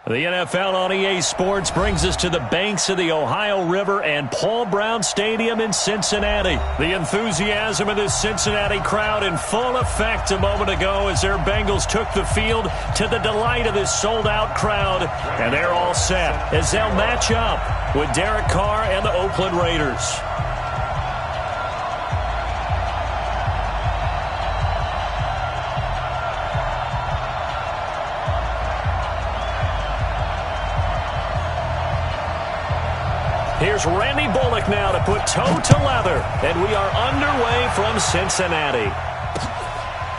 The NFL on EA Sports brings us to the banks of the Ohio River and Paul Brown Stadium in Cincinnati. The enthusiasm of this Cincinnati crowd in full effect a moment ago as their Bengals took the field to the delight of this sold-out crowd. And they're all set as they'll match up with Derek Carr and the Oakland Raiders. Here's Randy Bullock now to put toe to leather, and we are underway from Cincinnati.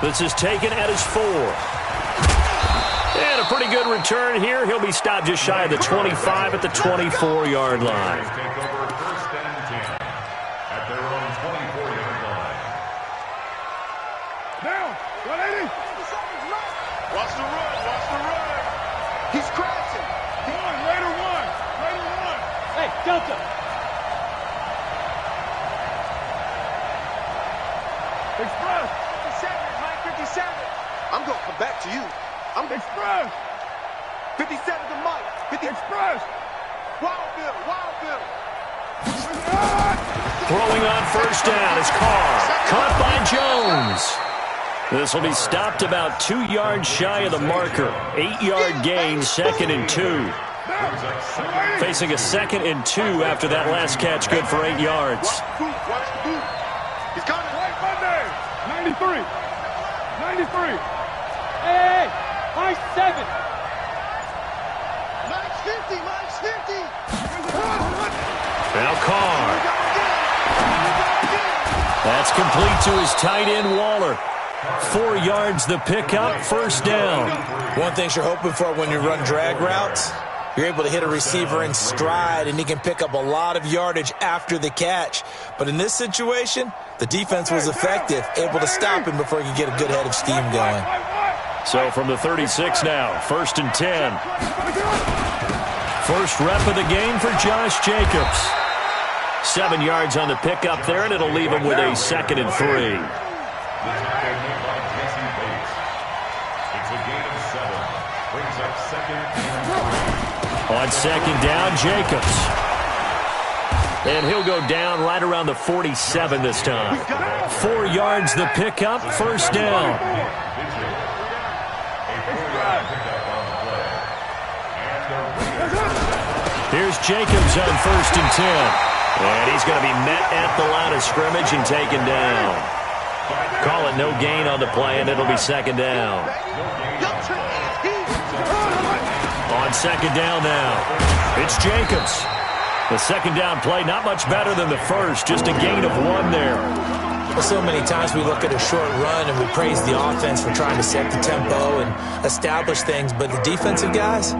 This is taken at his 4. And a pretty good return here. He'll be stopped just shy of the 25 at the 24-yard line. Take over first and 10 at their own 24-yard line. Down, 180. Watch the run, watch the run. He's crashing. Raider one. Hey, Delta. Express. 57, Mike 57. I'm going to come back to you. I'm Express. 57 to Mike. 50. Express. Wild Bill. Throwing on first down is Carr. Caught by Jones. This will be stopped about 2 yards shy of the marker. 8-yard gain, 2nd and 2. Facing a 2nd and 2 after that last catch, good for 8 yards. He's got it. Right Monday. 93. Hey, Mike 7. Mike's 50. Now Carr. That's complete to his tight end, Waller. 4 yards the pickup, first down. One thing you're hoping for when you run drag routes, you're able to hit a receiver in stride, and he can pick up a lot of yardage after the catch. But in this situation, the defense was effective, able to stop him before he could get a good head of steam going. So from the 36 now, first and 10. First rep of the game for Josh Jacobs. 7 yards on the pickup there, and it'll leave him with a 2nd and 3. It's a gain of 7. Brings up 2nd and 3. On 2nd down, Jacobs. And he'll go down right around the 47 this time. 4 yards the pickup, first down. Here's Jacobs on first and 10. And he's going to be met at the line of scrimmage and taken down. Call it no gain on the play, and it'll be 2nd down. On 2nd down now, it's Jacobs. The 2nd down play, not much better than the first, just a gain of 1 there. So many times we look at a short run and we praise the offense for trying to set the tempo and establish things, but the defensive guys,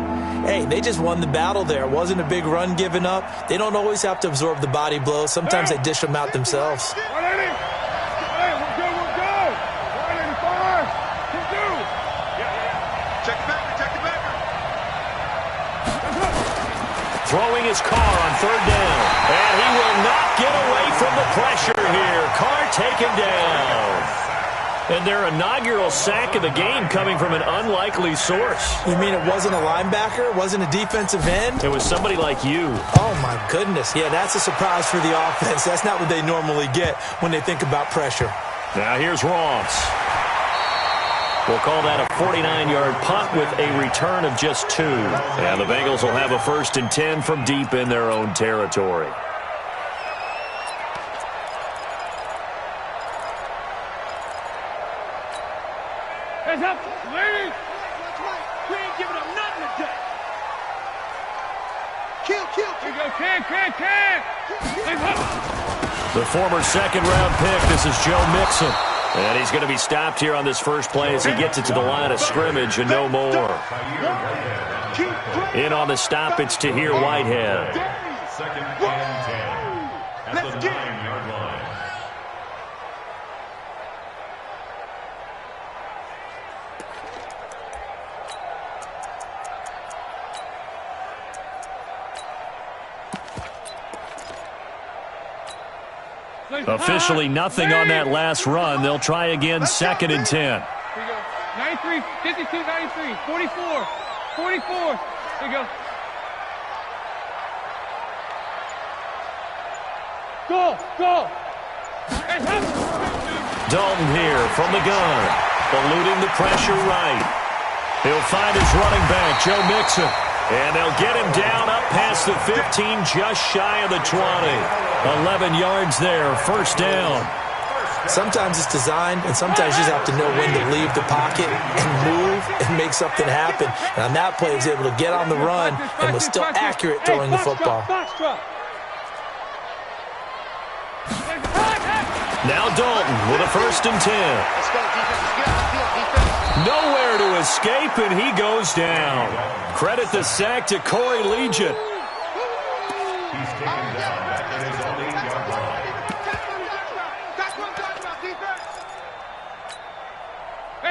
hey, they just won the battle there. It wasn't a big run given up. They don't always have to absorb the body blows. Sometimes they dish them out themselves. 180. Hey, we're good. 185. Keep due. Check the backer. Throwing his Carr on 3rd down. And he will not get away from the pressure here. Carr taken down. And their inaugural sack of the game coming from an unlikely source. You mean it wasn't a linebacker? It wasn't a defensive end? It was somebody like you. Oh, my goodness. Yeah, that's a surprise for the offense. That's not what they normally get when they think about pressure. Now here's Ross. We'll call that a 49-yard punt with a return of just 2. And the Bengals will have a 1st and 10 from deep in their own territory. Heads up, ladies. We ain't giving up nothing today. Kill. Here you go, can. Heads up. The former 2nd-round pick, this is Joe Mixon. And he's going to be stopped here on this first play as he gets it to the line of scrimmage and no more. In on the stop, it's Tahir Whitehead. 2nd and 10 at the 9-yard line. Officially nothing on that last run. They'll try again, second and 10. Here you go. 93, 52, 93, 44, 44. Here you go. Go. Dalton here from the gun, eluding the pressure right. He'll find his running back, Joe Mixon, and they'll get him down up past the 15, just shy of the 20. 11 yards there, first down. Sometimes it's designed, and sometimes you just have to know when to leave the pocket and move and make something happen. And on that play, he was able to get on the run and was still accurate throwing the football. Now Dalton with a first and 10. Nowhere to escape, and he goes down. Credit the sack to Corey Legion. He's taken down at his own 8-yard line.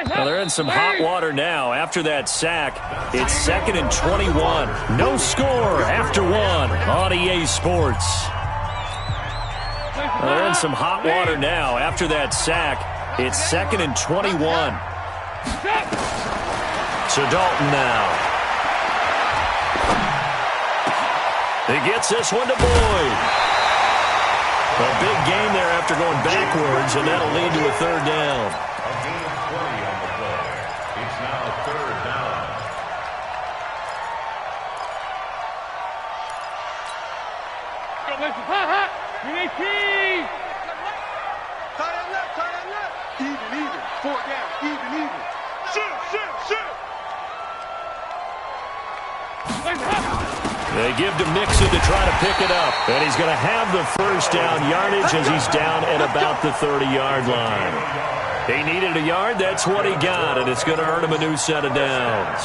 Well, they're in some hot water now after that sack. It's second and 21. No score after one on EA Sports. Well, they're in some hot water now after that sack. It's second and 21. So Dalton now. He gets this one to Boyd. A big game there after going backwards, and that'll lead to a third down. A gain of 20 on the play. It's now third down. Tight end left. Even. Fourth down. Even. Shoot. They give to Mixon to try to pick it up. And he's going to have the first down yardage as he's down at about the 30-yard line. He needed a yard. That's what he got, and it's going to earn him a new set of downs.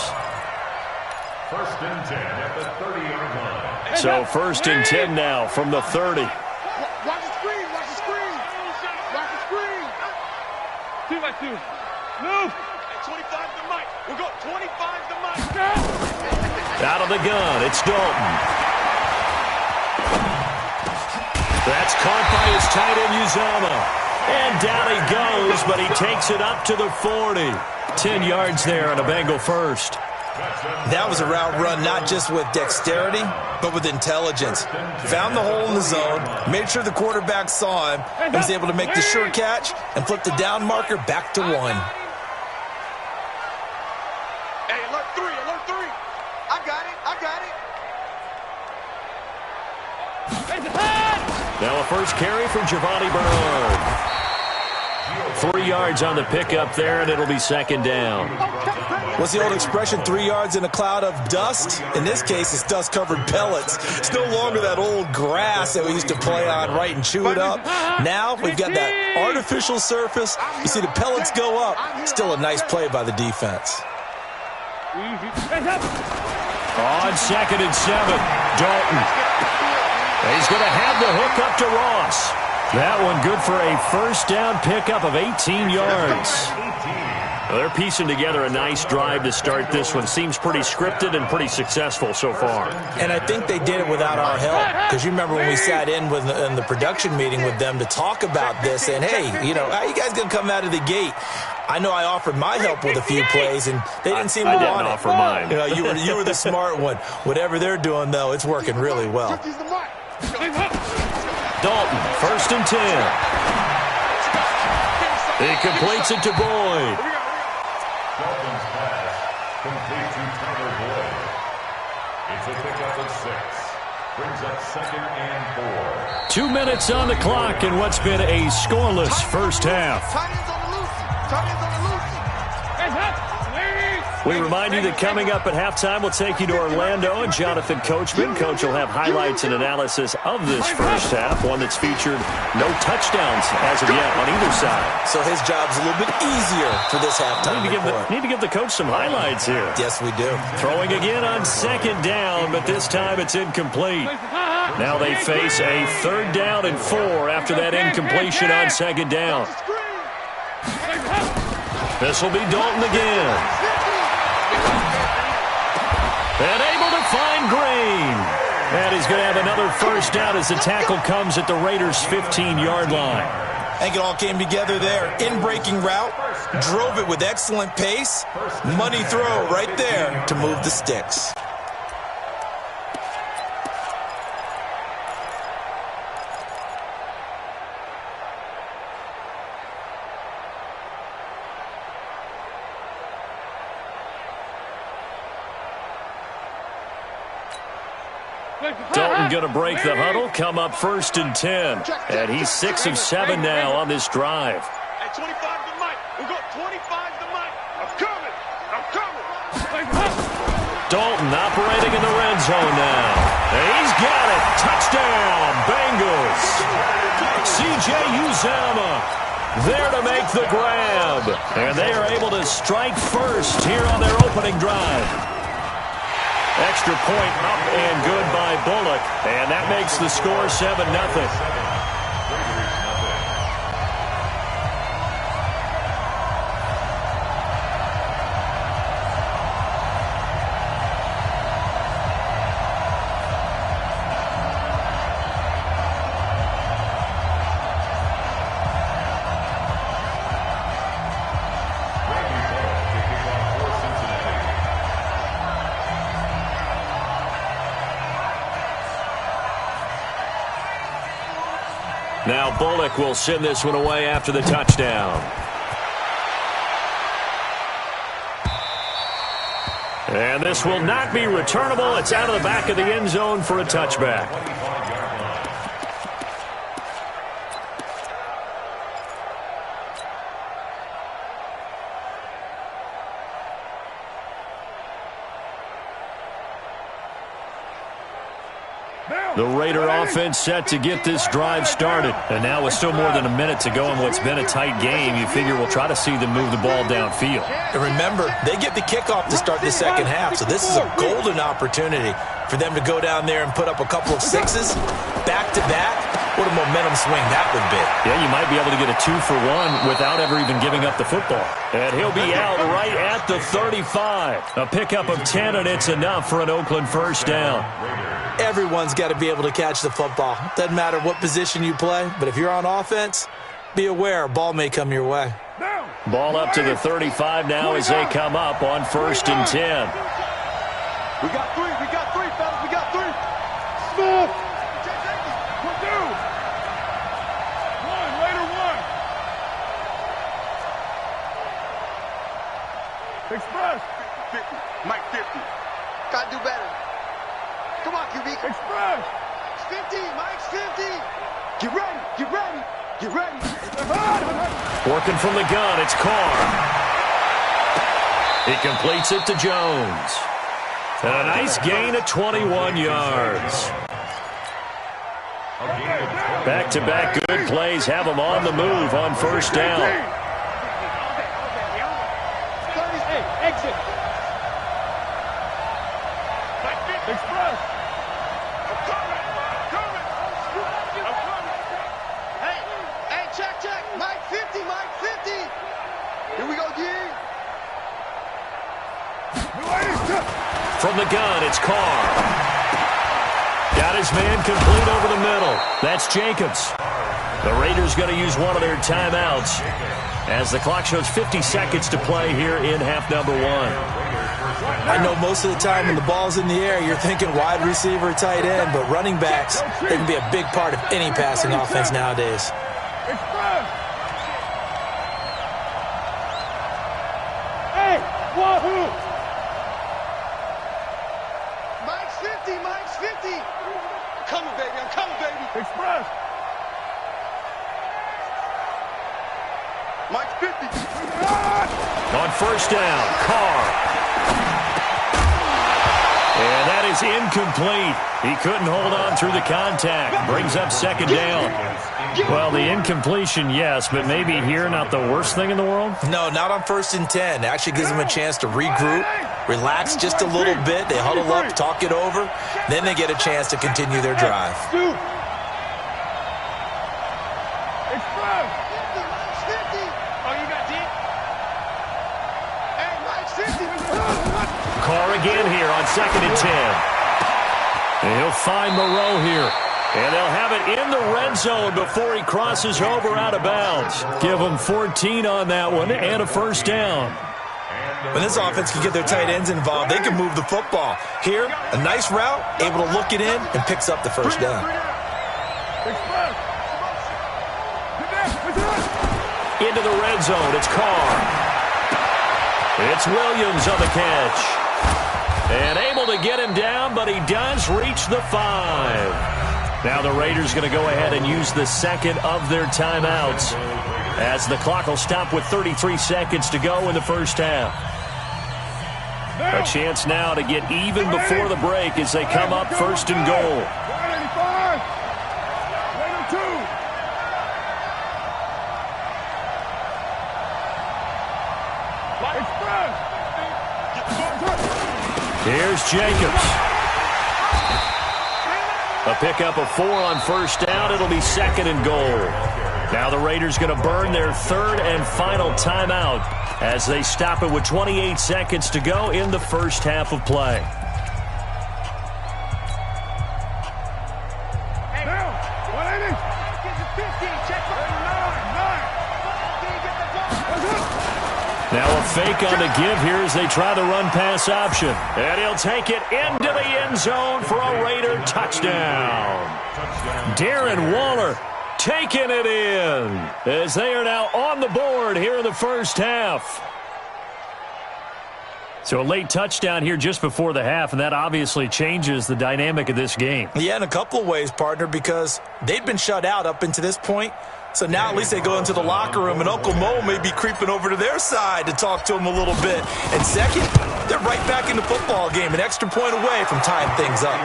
First and 10 at the 30-yard line. So first and 10 now from the 30. Watch the screen. 2 by 2. Move. Hey, 25 to Mike. We'll go 25 to Mike. Out of the gun, it's Dalton. That's caught by his tight end, Uzama. And down he goes, but he takes it up to the 40. 10 yards there on a Bengal first. That was a route run not just with dexterity, but with intelligence. Found the hole in the zone, made sure the quarterback saw him, and was able to make the sure catch and flip the down marker back to 1. Hey, alert 3. I got it. Now a first carry from Giovanni Bernard. 3 yards on the pickup there, and it'll be second down. What's the old expression, 3 yards in a cloud of dust? In this case, it's dust-covered pellets. It's no longer that old grass that we used to play on, right, and chew it up. Now we've got that artificial surface. You see the pellets go up. Still a nice play by the defense. On second and 7, Dalton. He's going to have the hook up to Ross. That one good for a first down pickup of 18 yards. Well, they're piecing together a nice drive to start this one. Seems pretty scripted and pretty successful so far. And I think they did it without our help. Because you remember when we sat in the production meeting with them to talk about this, and hey, you know, how you guys going to come out of the gate? I know I offered my help with a few plays, and they didn't seem to want it. I didn't offer mine. You know, you were the smart one. Whatever they're doing, though, it's working really well. Dalton, first and 10. He completes it to Boyd. Dalton's pass complete to Tyler Boyd. It's a pickup of 6. Brings up second and 4. 2 minutes on the clock in what's been a scoreless first half. We remind you that coming up at halftime, we'll take you to Orlando and Jonathan Coachman. Coach will have highlights and analysis of this first half, one that's featured no touchdowns as of yet on either side. So his job's a little bit easier for this halftime report. Need to give the coach some highlights here. Yes, we do. Throwing again on second down, but this time it's incomplete. Now they face a third down and 4 after that incompletion on second down. This will be Dalton again. And able to find Green. And he's going to have another first down as the tackle comes at the Raiders' 15-yard line. I think it all came together there. In-breaking route, drove it with excellent pace. Money throw right there to move the sticks. Dalton going to break the huddle, come up 1st and 10. And he's 6 of 7 now on this drive. Hey, 25 to Mike. We got 25 to Mike. I'm coming. I'm coming. Dalton operating in the red zone now. And he's got it. Touchdown, Bengals. C.J. Uzomah there to make the grab. And they are able to strike first here on their opening drive. Extra point up and good by Bullock. And that makes the score 7-0. Now Bullock will send this one away after the touchdown. And this will not be returnable. It's out of the back of the end zone for a touchback. The Raider offense set to get this drive started. And now with still more than a minute to go in what's been a tight game, you figure we'll try to see them move the ball downfield. And remember, they get the kickoff to start the second half, so this is a golden opportunity for them to go down there and put up a couple of sixes back-to-back. What a momentum swing that would be. Yeah, you might be able to get a 2-for-1 without ever even giving up the football. And he'll be out right at the 35. A pickup of 10, and it's enough for an Oakland first down. Everyone's got to be able to catch the football. Doesn't matter what position you play, but if you're on offense, be aware a ball may come your way. Ball up to the 35 now as they come up on 1st and 10. We got three, fellas, we got three. Smooth. Express. 50. Mike 50. Gotta do better. Come on, QB. Express. 50. Mike's 50. Get ready. Get ready. Get ready. Working from the gun, it's Carr. He completes it to Jones. And a nice gain of 21 yards. Back-to-back good plays have them on the move on first down. Exit. Express. I'm coming. Hey, check. Mike 50, Mike 50. Here we go, D. From the gun, it's Carr. Got his man complete over the middle. That's Jacobs. The Raiders going to use one of their timeouts as the clock shows 50 seconds to play here in half number 1. I know most of the time when the ball's in the air, you're thinking wide receiver, tight end, but running backs, they can be a big part of any passing offense nowadays. Hey, wahoo! Mike's 50, Mike's 50. I'm coming, baby. Express. Mike's 50. On first down, Carr. And that is incomplete. He couldn't hold on through the contact. Brings up second down. Well, the incompletion, yes, but maybe here not the worst thing in the world? No, not on 1st and 10. It actually gives them a chance to regroup, relax just a little bit. They huddle up, talk it over. Then they get a chance to continue their drive. Carr again here on 2nd and 10. And he'll find Moreau here. And they'll have it in the red zone before he crosses over out of bounds. Give them 14 on that one and a first down. When this offense can get their tight ends involved, they can move the football. Here, a nice route, able to look it in, and picks up the first down. Into the red zone, it's Carr. It's Williams on the catch. And able to get him down, but he does reach the 5. Now the Raiders going to go ahead and use the second of their timeouts, as the clock will stop with 33 seconds to go in the first half. A chance now to get even before the break as they come up first and goal. Here's Jacobs. A pickup of 4 on first down. It'll be second and goal. Now the Raiders going to burn their third and final timeout as they stop it with 28 seconds to go in the first half of play. Now a fake on the give here as they try the run-pass option. And he'll take it into the end zone for a Raider touchdown. Darren Waller taking it in as they are now on the board here in the first half. So a late touchdown here just before the half, and that obviously changes the dynamic of this game. Yeah, in a couple of ways, partner, because they've been shut out up until this point. So now at least they go into the locker room, and Uncle Mo may be creeping over to their side to talk to him a little bit. And second, they're right back in the football game, an extra point away from tying things up.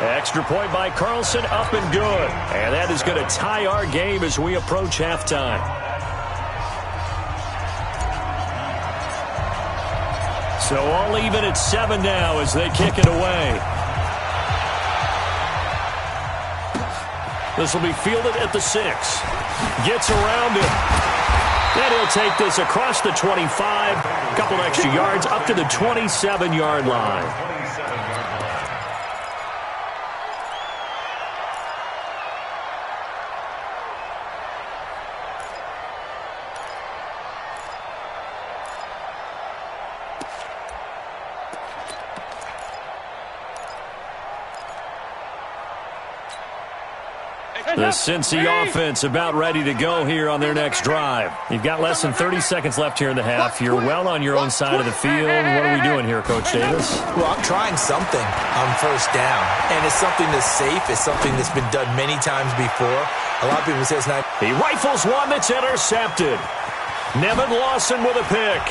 Extra point by Carlson, up and good. And that is going to tie our game as we approach halftime. So all even at 7 now as they kick it away. This will be fielded at the 6. Gets around him. Then he'll take this across the 25. A couple extra yards up to the 27-yard line. The Cincy offense about ready to go here on their next drive. You've got less than 30 seconds left here in the half. You're well on your own side of the field. What are we doing here, Coach Davis? Well, I'm trying something on first down, and it's something that's safe. It's something that's been done many times before. A lot of people say it's not. He rifles one that's intercepted. Nevin Lawson with a pick.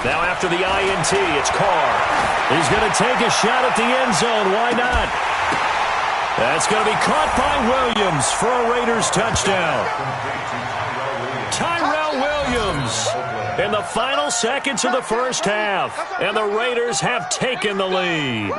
Now after the INT, it's Carr. He's going to take a shot at the end zone. Why not? That's going to be caught by Williams for a Raiders touchdown. Tyrell Williams in the final seconds of the first half. And the Raiders have taken the lead.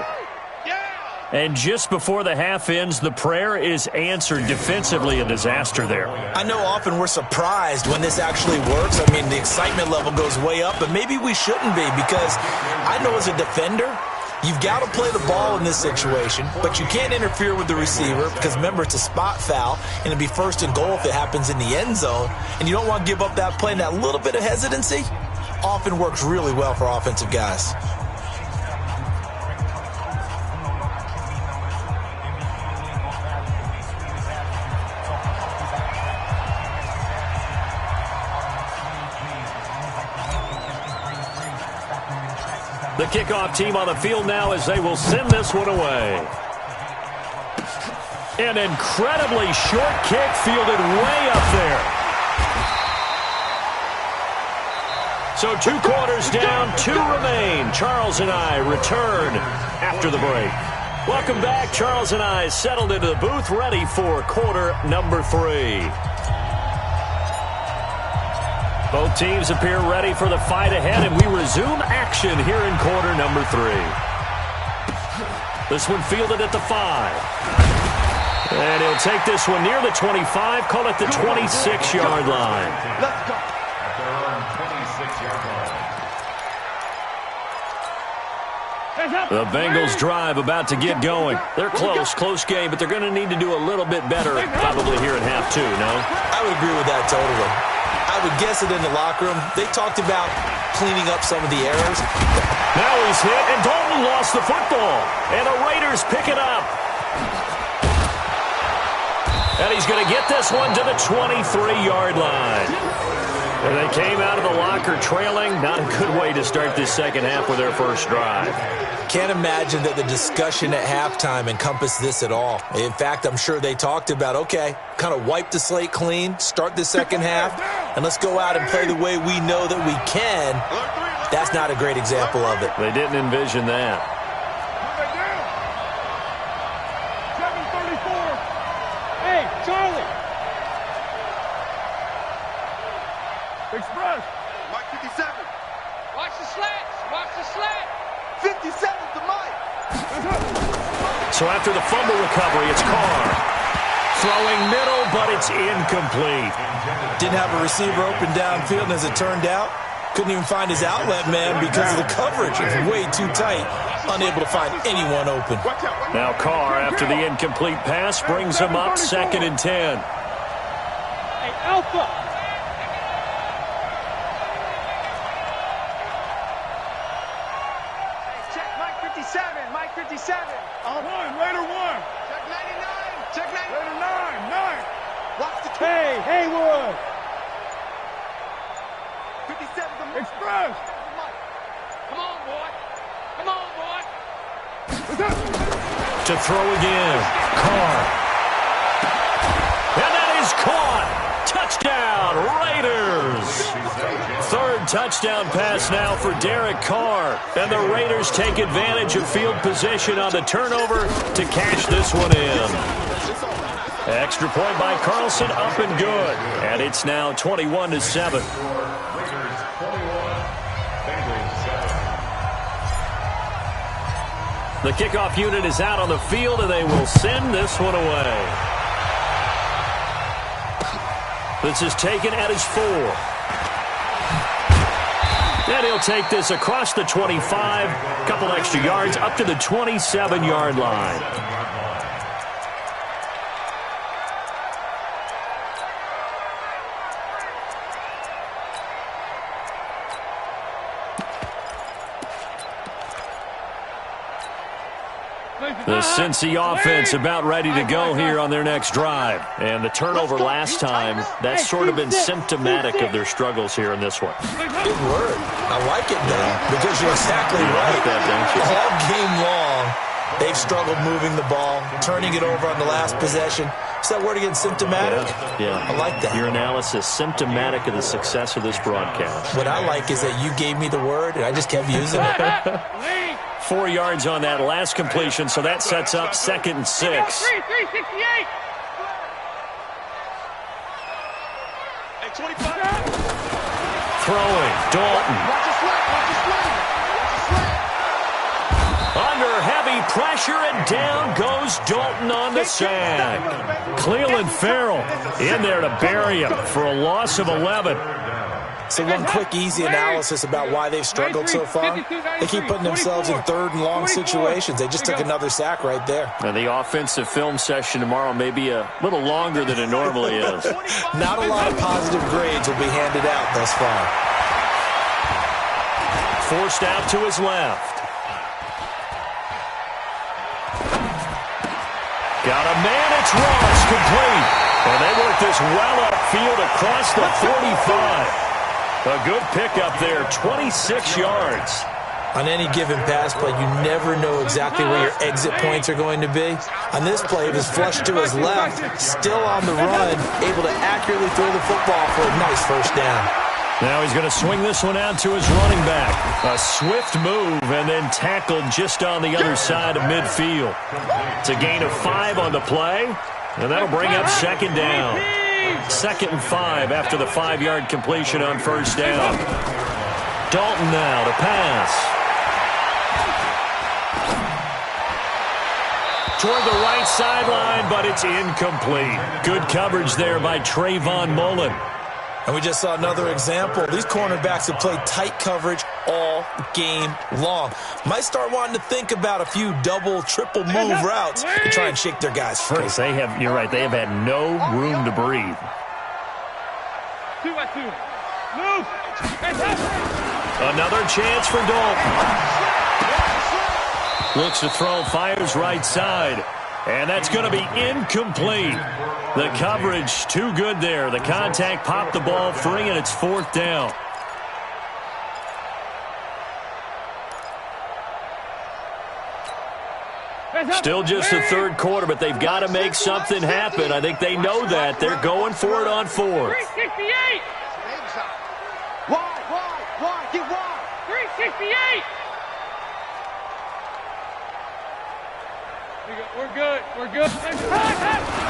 And just before the half ends, the prayer is answered. Defensively, a disaster there. I know often we're surprised when this actually works. I mean, the excitement level goes way up, but maybe we shouldn't be, because I know as a defender, you've got to play the ball in this situation, but you can't interfere with the receiver because, remember, it's a spot foul, and it'll be first and goal if it happens in the end zone, and you don't want to give up that play, and that little bit of hesitancy often works really well for offensive guys. The kickoff team on the field now as they will send this one away. An incredibly short kick fielded way up there. So 2 quarters down, 2 remain. Charles and I return after the break. Welcome back. Charles and I settled into the booth, ready for quarter number 3. Both teams appear ready for the fight ahead, and we resume action here in quarter number 3. This one fielded at the 5. And he'll take this one near the 25, call it the 26-yard line. Let's go. At their own 26-yard line. The Bengals drive about to get going. They're close game, but they're going to need to do a little bit better probably here at half 2, no? I would agree with that totally. I would guess it in the locker room. They talked about cleaning up some of the errors. Now he's hit, and Dalton lost the football. And the Raiders pick it up. And he's going to get this one to the 23-yard line. And they came out of the locker trailing. Not a good way to start this second half with their first drive. Can't imagine that the discussion at halftime encompassed this at all. In fact, I'm sure they talked about, okay, kind of wipe the slate clean, start the second half, and let's go out and play the way we know that we can. That's not a great example of it. They didn't envision that. 7:34. Hey, Charlie. Express. Mike 57. Watch the slats. Watch the slat. 57 to Mike. So after the fumble recovery, it's Carr. Throwing middle, but it's incomplete. Didn't have a receiver open downfield, and as it turned out, couldn't even find his outlet man because of the coverage. It was way too tight, unable to find anyone open. Now Carr, after the incomplete pass, brings him up 2nd and 10. Hey, Alpha. Check Mike 57. Mike 57. Raider 1. Check 99. Check 99. Raider 9. Watch the Hey, Haywood. 57 to Mike. Express. Come on, boy. Come on, boy. To throw again. Carr. And that is caught. Touchdown, Raiders. 3rd touchdown pass now for Derek Carr. And the Raiders take advantage of field position on the turnover to cash this one in. Extra point by Carlson, up and good. And it's now 21-7. The kickoff unit is out on the field, and they will send this one away. This is taken at his 4. And he'll take this across the 25, couple extra yards, up to the 27-yard line. The Cincy offense about ready to go here on their next drive. And the turnover last time, that's sort of been symptomatic of their struggles here in this one. Good word. I like it, though, because you're exactly right. Like that, don't you? All game long, they've struggled moving the ball, turning it over on the last possession. Is that word again, symptomatic? Yeah. I like that. Your analysis, symptomatic of the success of this broadcast. What I like is that you gave me the word, and I just kept using it. 4 yards on that last completion, so that sets up 2nd and 6. 368. Hey, 25. Throwing, Dalton. Watch the slant. Watch the slant. Watch the slant. Under heavy pressure, and down goes Dalton on the sack. Cleveland Farrell in there to bury him for a loss of 11. So one quick, easy analysis about why they've struggled so far. They keep putting themselves in 3rd and long situations. They just took another sack right there. And the offensive film session tomorrow may be a little longer than it normally is. Not a lot of positive grades will be handed out thus far. Forced out to his left. Got a man, it's Ross, complete. And they work this well upfield across the 45. A good pickup there, 26 yards. On any given pass play, you never know exactly where your exit points are going to be. On this play, it was flushed to his left, still on the run, able to accurately throw the football for a nice first down. Now he's going to swing this one out to his running back. A swift move and then tackled just on the other side of midfield. It's a gain of 5 on the play, and that'll bring up second down. 2nd and 5 after the 5-yard completion on first down. Dalton now to pass. Toward the right sideline, but it's incomplete. Good coverage there by Trayvon Mullen. And we just saw another example. These cornerbacks have played tight coverage all game long. Might start wanting to think about a few double, triple move routes to try and shake their guys free. You're right, they have had no room to breathe. 2-2. Move. Another chance for Dalton. Looks to throw, fires right side. And that's going to be incomplete. The coverage too good there. The contact popped the ball free, and it's 4th down. Still just the 3rd quarter, but they've got to make something happen. I think they know that. They're going for it on 4th. 368. Why? Get wide. 368. We're good.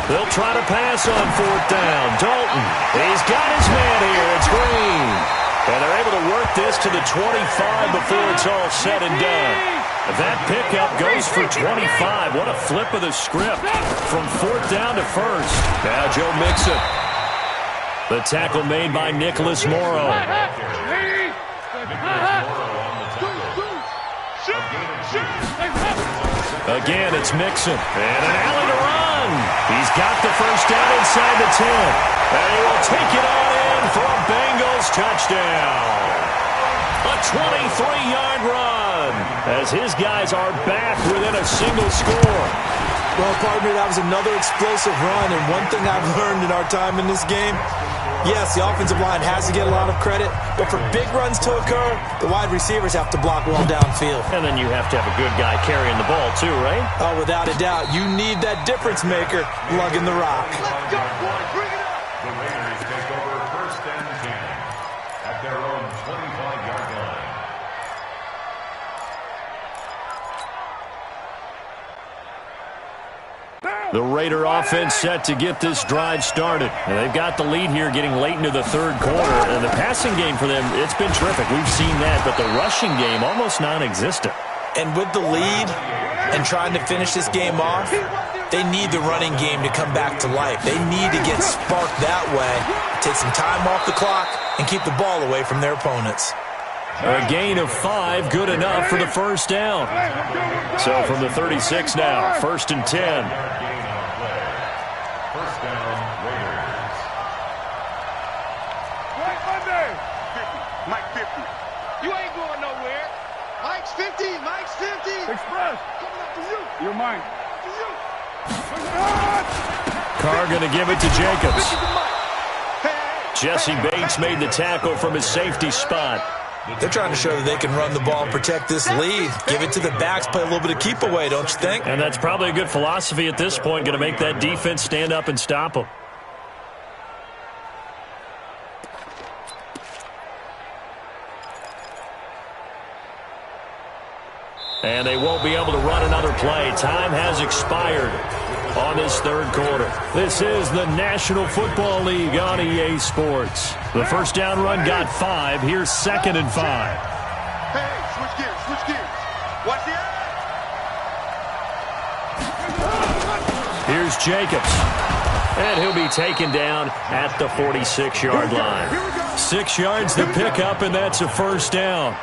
They'll try to pass on 4th down. Dalton, he's got his man here. It's Green. And they're able to work this to the 25 before it's all said and done. That pickup goes for 25. What a flip of the script. From 4th down to 1st. Now Joe Mixon. The tackle made by Nicholas Morrow. Again, it's Mixon. And an alley to run. He's got the first down inside the 10. And he will take it on in for a Bengals touchdown. A 23-yard run as his guys are back within a single score. Well, partner, that was another explosive run. And one thing I've learned in our time in this game, yes, the offensive line has to get a lot of credit, but for big runs to occur, the wide receivers have to block well downfield. And then you have to have a good guy carrying the ball too, right? Oh, without a doubt. You need that difference maker lugging the rock. Let's go, boys. Bring it up. The Raiders take over 1st and 10 at their own 25-yard line. The Raider offense set to get this drive started. And they've got the lead here getting late into the 3rd quarter. And the passing game for them, it's been terrific. We've seen that, but the rushing game almost non-existent. And with the lead and trying to finish this game off, they need the running game to come back to life. They need to get sparked that way, take some time off the clock, and keep the ball away from their opponents. A gain of 5, good enough for the first down. So from the 36 now, 1st and 10. Mike 50. You ain't going nowhere. Mike's 50. Mike's 50. Express. Coming up to you. You're mine. To you. Carr going to give it to Jacobs. 50 to Mike. Jesse Bates made the tackle from his safety spot. They're trying to show that they can run the ball and protect this lead. Give it to the backs, play a little bit of keep away, don't you think? And that's probably a good philosophy at this point, going to make that defense stand up and stop them. And they won't be able to run another play. Time has expired on this 3rd quarter. This is the National Football League on EA Sports. The first down run got 5. Here's 2nd and 5. Hey, switch gears. Watch the Here's Jacobs. And he'll be taken down at the 46-yard line. 6 yards to pick up, and that's a first down.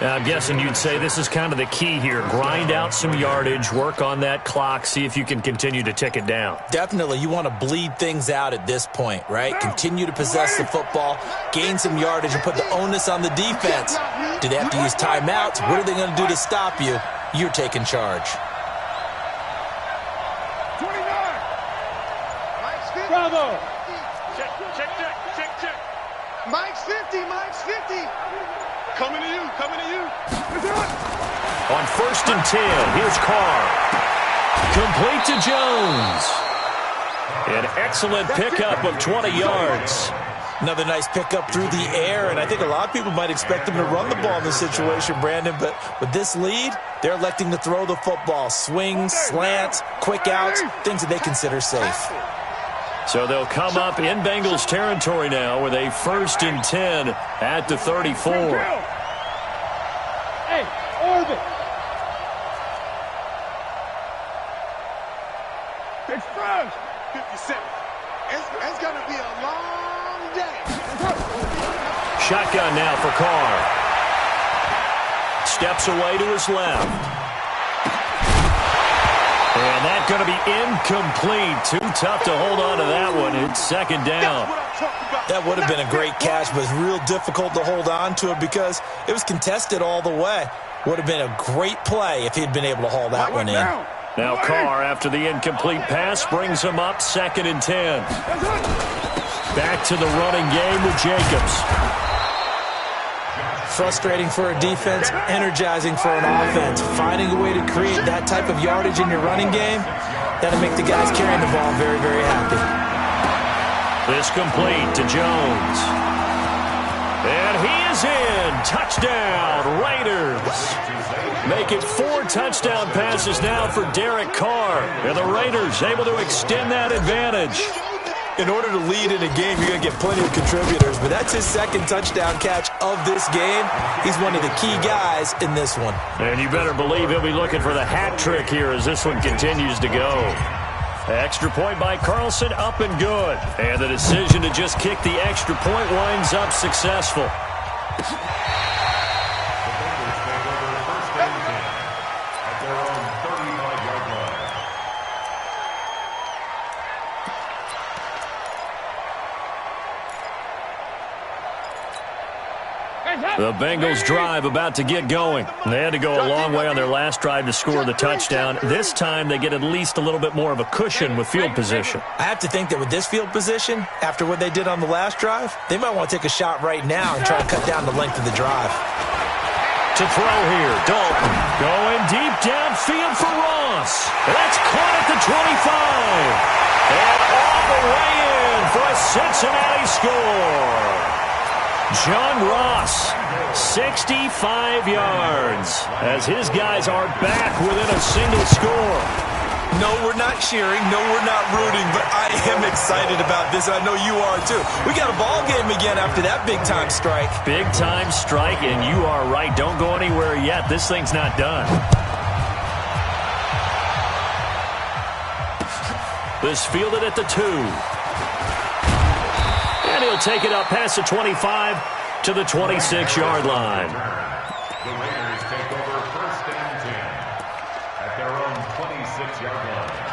I'm guessing you'd say this is kind of the key here. Grind out some yardage, work on that clock, see if you can continue to tick it down. Definitely, you want to bleed things out at this point, right? Continue to possess the football, gain some yardage, and put the onus on the defense. Do they have to use timeouts? What are they going to do to stop you? You're taking charge. 29. Mike's 50. Bravo. Check. Mike's 50. Coming to you. On 1st and 10, here's Carr. Complete to Jones. An excellent pickup of 20 yards. Another nice pickup through the air, and I think a lot of people might expect them to run the ball in this situation, Brandon, but with this lead, they're electing to throw the football. Swings, slants, quick outs, things that they consider safe. So they'll come up in Bengals territory now with a 1st and 10 at the 34. Hey, orbit. Express. 57. It's going to be a long day. Shotgun now for Carr. Steps away to his left. And that's going to be incomplete. Too tough to hold on to that one. It's 2nd down. That would have been a great catch, but it's real difficult to hold on to it because it was contested all the way. Would have been a great play if he'd been able to haul that one in. Now Carr, after the incomplete pass, brings him up 2nd and 10. Back to the running game with Jacobs. Frustrating for a defense, energizing for an offense. Finding a way to create that type of yardage in your running game, that'll make the guys carrying the ball very, very happy. This complete to Jones. And he is in. Touchdown, Raiders. Make it 4 touchdown passes now for Derek Carr. And the Raiders able to extend that advantage. In order to lead in a game, you're going to get plenty of contributors, but that's his 2nd touchdown catch of this game. He's one of the key guys in this one. And you better believe he'll be looking for the hat trick here as this one continues to go. Extra point by Carlson, up and good. And the decision to just kick the extra point winds up successful. The Bengals drive about to get going. They had to go a long way on their last drive to score the touchdown. This time they get at least a little bit more of a cushion with field position. I have to think that with this field position, after what they did on the last drive, they might want to take a shot right now and try to cut down the length of the drive. To throw here, Dalton going deep downfield for Ross. That's caught at the 25. And all the way in for a Cincinnati score. John Ross, 65 yards, as his guys are back within a single score. No, we're not cheering. No, we're not rooting, but I am excited about this, and I know you are too. We got a ball game again after that big-time strike. Big-time strike, and you are right. Don't go anywhere yet. This thing's not done. This fielded at the 2. And he'll take it up past the 25 to the 26-yard line. The Raiders take over 1st and 10 at their own 26-yard line.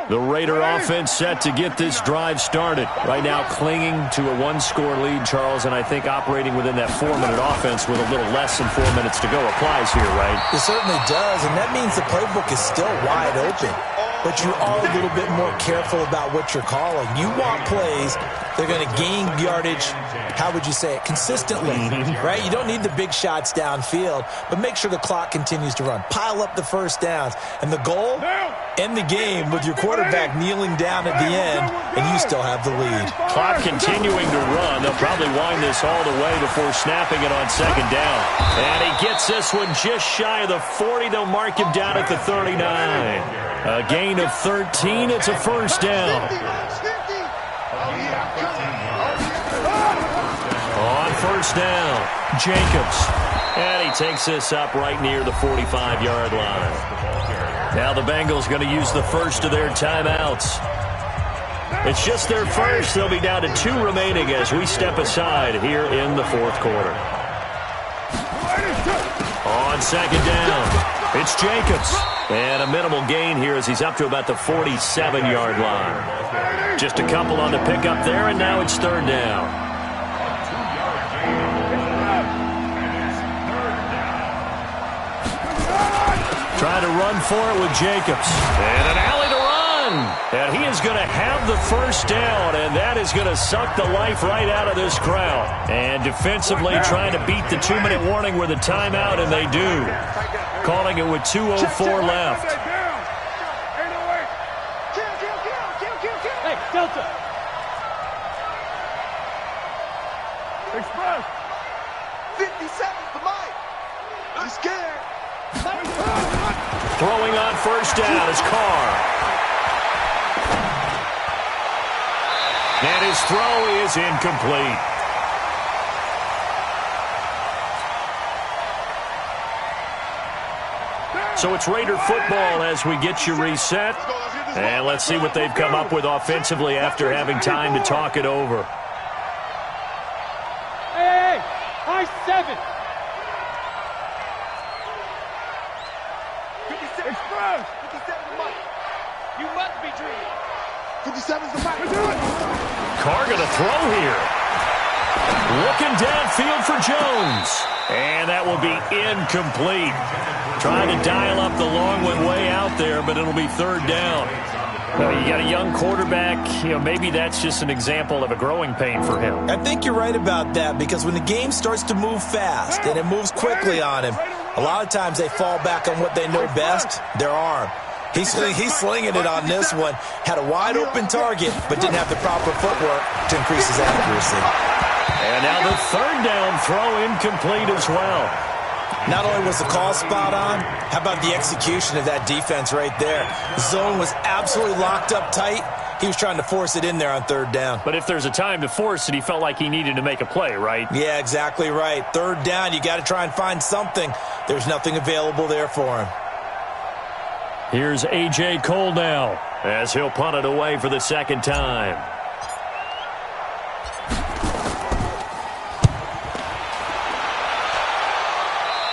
The Raider offense set to get this drive started. Right now clinging to a 1-score lead, Charles, and I think operating within that 4-minute offense with a little less than 4 minutes to go applies here, right? It certainly does, and that means the playbook is still wide open. But you are a little bit more careful about what you're calling. You want plays they're going to gain yardage, how would you say it, consistently, right? You don't need the big shots downfield, but make sure the clock continues to run. Pile up the first downs. And the goal, end the game with your quarterback kneeling down at the end, and you still have the lead. Clock continuing to run. They'll probably wind this all the way before snapping it on 2nd down. And he gets this one just shy of the 40. They'll mark him down at the 39. A gain of 13. It's a first down. On first down, Jacobs. And he takes this up right near the 45-yard line. Now the Bengals going to use the first of their timeouts. It's just their first. They'll be down to 2 remaining as we step aside here in the 4th quarter. On 2nd down, it's Jacobs. And a minimal gain here as he's up to about the 47-yard line. Just a couple on the pickup there, and now it's 3rd down. Trying to run for it with Jacobs. And an alley to run. And he is going to have the first down, and that is going to suck the life right out of this crowd. And defensively trying to beat the 2-minute warning with a timeout, and they do. Calling it with 2:04 left. Hey, Delta. Express. 57's the mic. I'm scared. Throwing on first down is Carr. And his throw is incomplete. So it's Raider football as we get you reset. And let's see what they've come up with offensively after having time to talk it over. Hey, high 7. Express. 57's the mic. You must be dreaming. 57's the mic. Carr going to throw here. Looking downfield for Jones. And that will be incomplete. Trying to dial up the long one way out there, but it'll be third down. You got a young quarterback. Maybe that's just an example of a growing pain for him. I think you're right about that, because when the game starts to move fast and it moves quickly on him, a lot of times they fall back on what they know best, their arm. He's slinging it on this one. Had a wide open target, but didn't have the proper footwork to increase his accuracy. And now the third down throw incomplete as well. Not only was the call spot on, how about the execution of that defense right there? The zone was absolutely locked up tight. He was trying to force it in there on third down. But if there's a time to force it, he felt like he needed to make a play, right? Yeah, exactly right. Third down, you got to try and find something. There's nothing available there for him. Here's A.J. Cole now as he'll punt it away for the second time.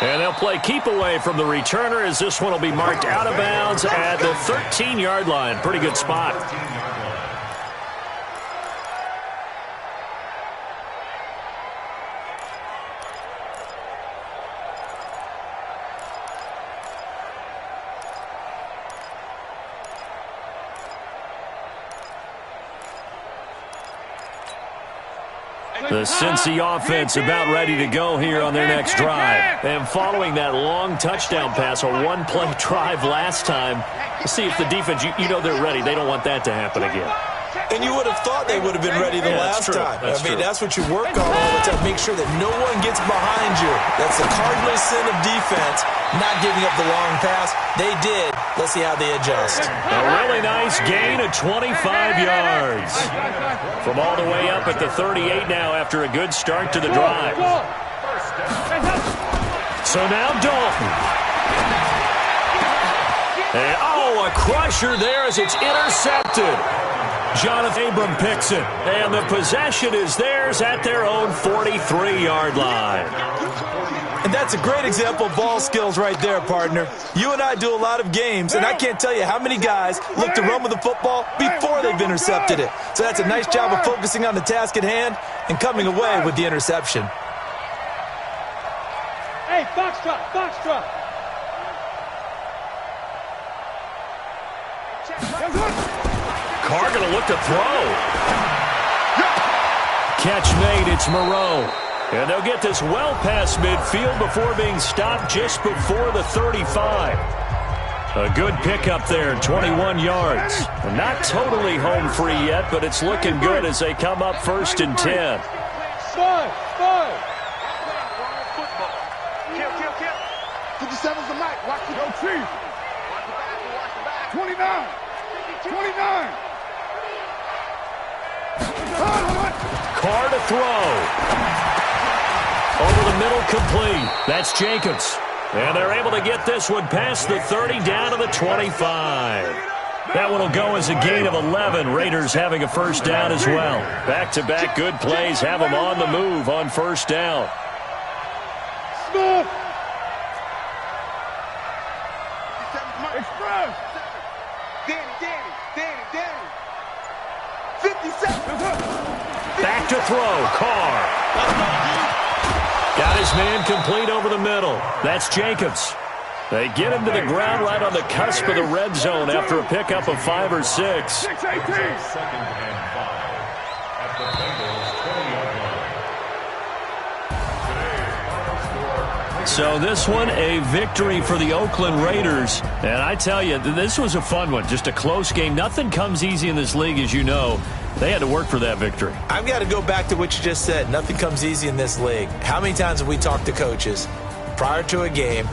And they'll play keep away from the returner as this one will be marked out of bounds at the 13-yard line. Pretty good spot. The Cincy offense about ready to go here on their next drive. And following that long touchdown pass, a one-play drive last time, let's see if the defense, you know they're ready. They don't want that to happen again. And you would have thought they would have been ready the last time. That's what you work on all the time. Make sure that no one gets behind you. That's the cardinal sin of defense, not giving up the long pass. They did. Let's see how they adjust. A really nice gain of 25 yards. From all the way up at the 38 now after a good start to the drive. So now Dalton. And, a crusher there as it's intercepted. Jonathan Abram picks it, and the possession is theirs at their own 43-yard line. And that's a great example of ball skills right there, partner. You and I do a lot of games, and I can't tell you how many guys look to run with the football before they've intercepted it. So that's a nice job of focusing on the task at hand and coming away with the interception. Hey, foxtrot, foxtrot. Carr going to look to throw. Catch made, it's Moreau. And they'll get this well past midfield before being stopped just before the 35. A good pickup there, 21 yards. Not totally home free yet, but it's looking good as they come up 1st and 10. Spy. 57's the mic. Watch the go, Chief. Watch the back. 29. 29. Carr to throw. Over the middle, complete. That's Jacobs. And they're able to get this one past the 30 down to the 25. That one will go as a gain of 11. Raiders having a first down as well. Back-to-back good plays have them on the move on first down. Smith. Express. Danny. 57. Back to throw. Carr. Got his man complete over the middle. That's Jacobs. They get him to the ground right on the cusp of the red zone after a pickup of 5 or 6. 2nd and 5 at the Bengals 20-yard line. So this one, a victory for the Oakland Raiders. And I tell you, this was a fun one. Just a close game. Nothing comes easy in this league, as you know. They had to work for that victory. I've got to go back to what you just said. Nothing comes easy in this league. How many times have we talked to coaches prior to a game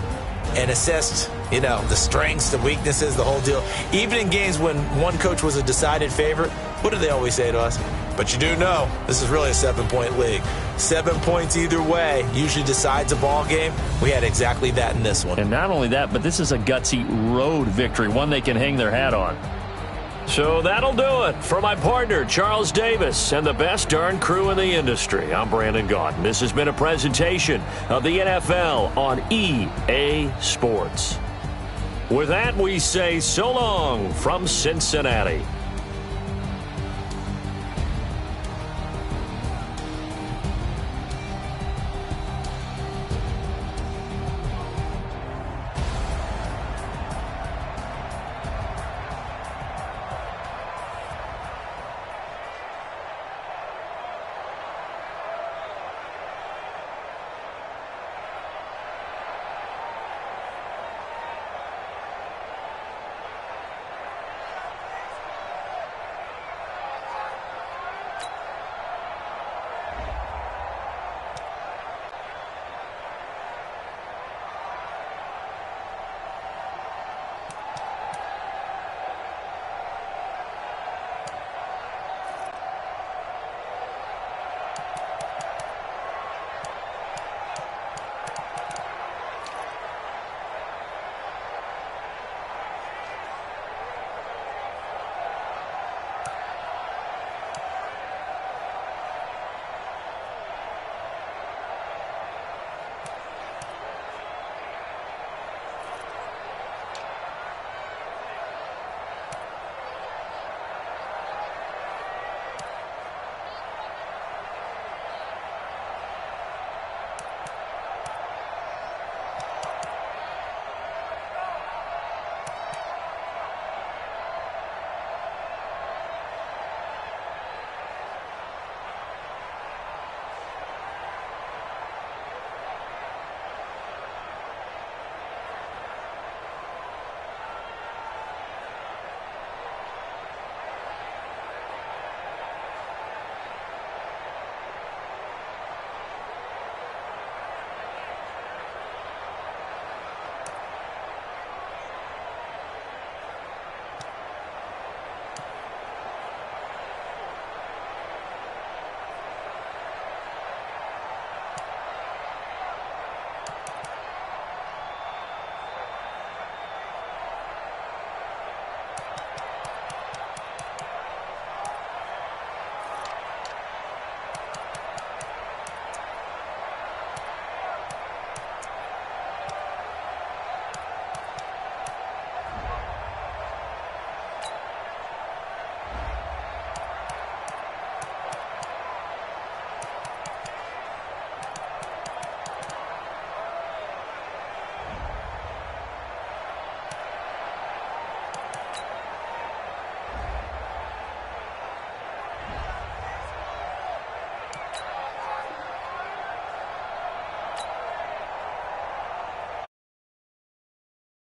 and assessed, the strengths, the weaknesses, the whole deal? Even in games when one coach was a decided favorite, what do they always say to us? But you do know this is really a 7-point league. 7 points either way usually decides a ball game. We had exactly that in this one. And not only that, but this is a gutsy road victory, one they can hang their hat on. So that'll do it for my partner, Charles Davis, and the best darn crew in the industry. I'm Brandon Gaudin. This has been a presentation of the NFL on EA Sports. With that, we say so long from Cincinnati.